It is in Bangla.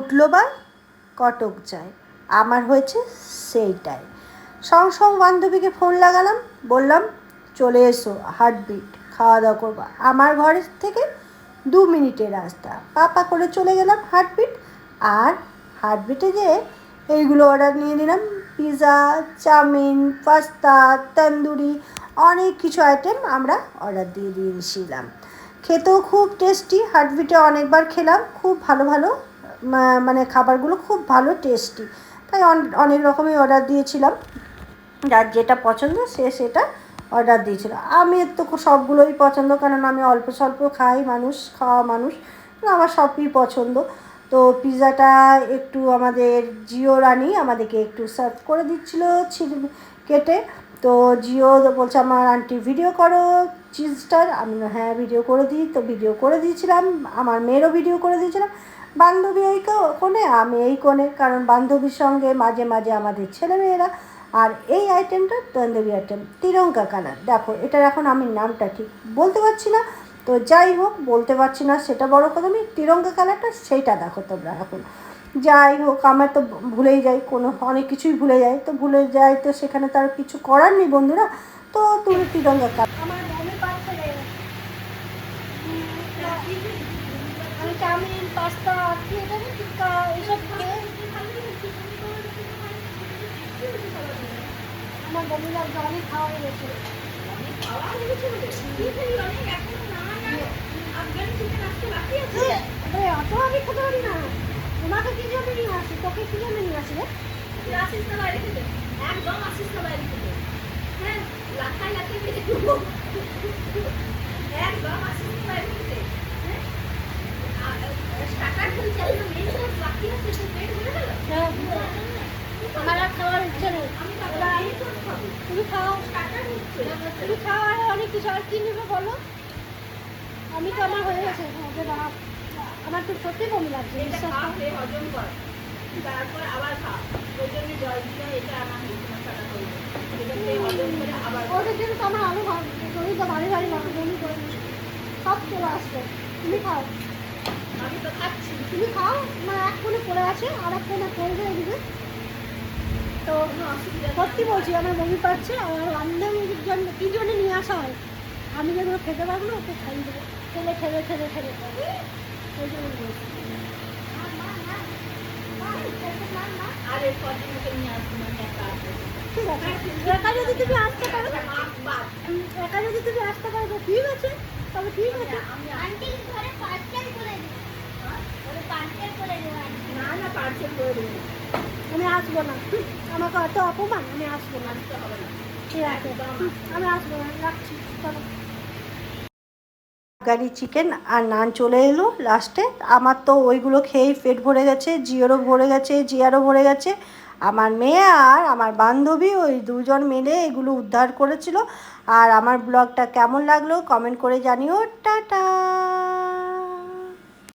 উঠলো বা কটক যায়, আমার হয়েছে সেইটাই। সঙ্গে সঙ্গে বান্ধবীকে ফোন লাগালাম, বললাম চলে এসো, হার্টবিট খাওয়া দাওয়া করবো। আমার ঘরের থেকে 2 মিনিটের রাস্তা, পাপা করে চলে গেলাম হার্টবিট। আর হার্টবিটে যেয়ে এইগুলো অর্ডার নিয়ে নিলাম, পিৎজা, চাউমিন, পাস্তা, তন্দুরি, অনেক কিছু আইটেম আমরা অর্ডার দিয়ে দিয়েছিলাম। খেতেও খুব টেস্টি, হার্টবিটে অনেকবার খেলাম, খুব ভালো ভালো মানে খাবারগুলো খুব ভালো টেস্টি। তাই অনেক রকমই অর্ডার দিয়েছিলাম, যার যেটা পছন্দ সে সেটা অর্ডার দিয়েছিল। আমি তো সবগুলোই পছন্দ, কারণ আমি অল্প স্বল্প খাওয়া মানুষ, আমার সবই পছন্দ। তো পিৎজাটা একটু আমাদের জিও রানি আমাদেরকে একটু সার্ভ করে দিচ্ছিলো কেটে। তো জিও বলছে আমার আন্টি ভিডিও করো চিজটার, আমি হ্যাঁ ভিডিও করে দিই। তো ভিডিও করে দিয়েছিলাম, আমার মেয়েরও ভিডিও করে দিয়েছিলাম। বান্ধবী ওই কোণে, আমি এই কোণে, কারণ বান্ধবীর সঙ্গে মাঝে মাঝে আমাদের ছেলেমেয়েরা। আর এই আইটেমটা তন্দুরি আইটেম, তিরঙ্গা কালার। দেখো এটার এখন আমি নামটা ঠিক বলতে পারছি না, তো যাই হোক, বলতে পারছি না সেটা বড় কথা, আমি তিরঙ্গা কালারটা সেইটা দেখো তোমরা এখন। যাই হোক, আমার তো ভুলেই যাই, অনেক কিছুই ভুলে যাই, তো ভুলে যাই, তো সেখানে তার কিছু করার নেই বন্ধুরা। তো তুমি তিরঙ্গা কালার আমি চাউমিন, পাস্তা, টিক্কা এইসব খেয়ে আমার বন্ধুরা অনেক খাওয়া হয়ে গেছে। অত আমি খেতে পারি না, তোমাকে কি জন্য নিয়ে আসি, তোকে কি জন্য নিয়ে আসি রে? আসিস না বাইরে খেতে, একদম আসিস না বাইরে খেতে। হ্যাঁ, লাখাই লাখাই খেতে দেবো, একদম আসিস না বাইরে খেতে। হ্যাঁ, টাকা খেলে চাইলে মেন কোর্স বাকি আছে, তো পেট ভরে গেল। আমার আর খাওয়ার ইচ্ছে নেই, তুমি খাও, তুমি খাও, আর অনেক কিছু। আর কি নেবে বলো? আমি তো আমার হয়ে গেছে, আমার তো সত্যি কম লাগছে। হজম কর, তারপর আবার খা, ওই জন্য জল দিলে এটা আমার মশলাটা করবে, ওদের জন্য তো আমার আলু শরীর তো ভারী ভারী বমি করে সব চলে আসবে। তুমি খাও, আমি তো খাচ্ছি, তুমি খাও। আমার এক কোণে পড়ে আছে, আর এক কোণে পড়বে এদিকে। তো সত্যি বলছি, আমার বমি পাচ্ছে। আর বান্ধবীর জন্য কি জন্য নিয়ে আসা হয়, আমি যেগুলো খেতে পারবো না ওকে খাইয়ে দেবো, ঠেলে ঠেলে ঠেলে ঠেলে ওই জন্য বলছি। ঠিক আছে, একা যদি তুমি আসতে পারো, একা যদি তুমি আসতে পারো তো ঠিক আছে, তবে ঠিক আছে। আমি আসবো না, আমাকে অত অপমান, আমি আসবো না। ঠিক আছে, আমি আসবো না, রাখছি, চলো। গাড়ি চিকেন আর নান চলে এলো লাস্টে। আমার তো ওইগুলো খেয়েই পেট ভরে গেছে, জিওরও ভরে গেছে, জিয়ারও ভরে গেছে। আমার মেয়ে আর আমার বান্ধবী ওই দুজন মিলে এগুলো উদ্ধার করেছিল। আর আমার ব্লগটা কেমন লাগলো কমেন্ট করে জানিও। টাটা।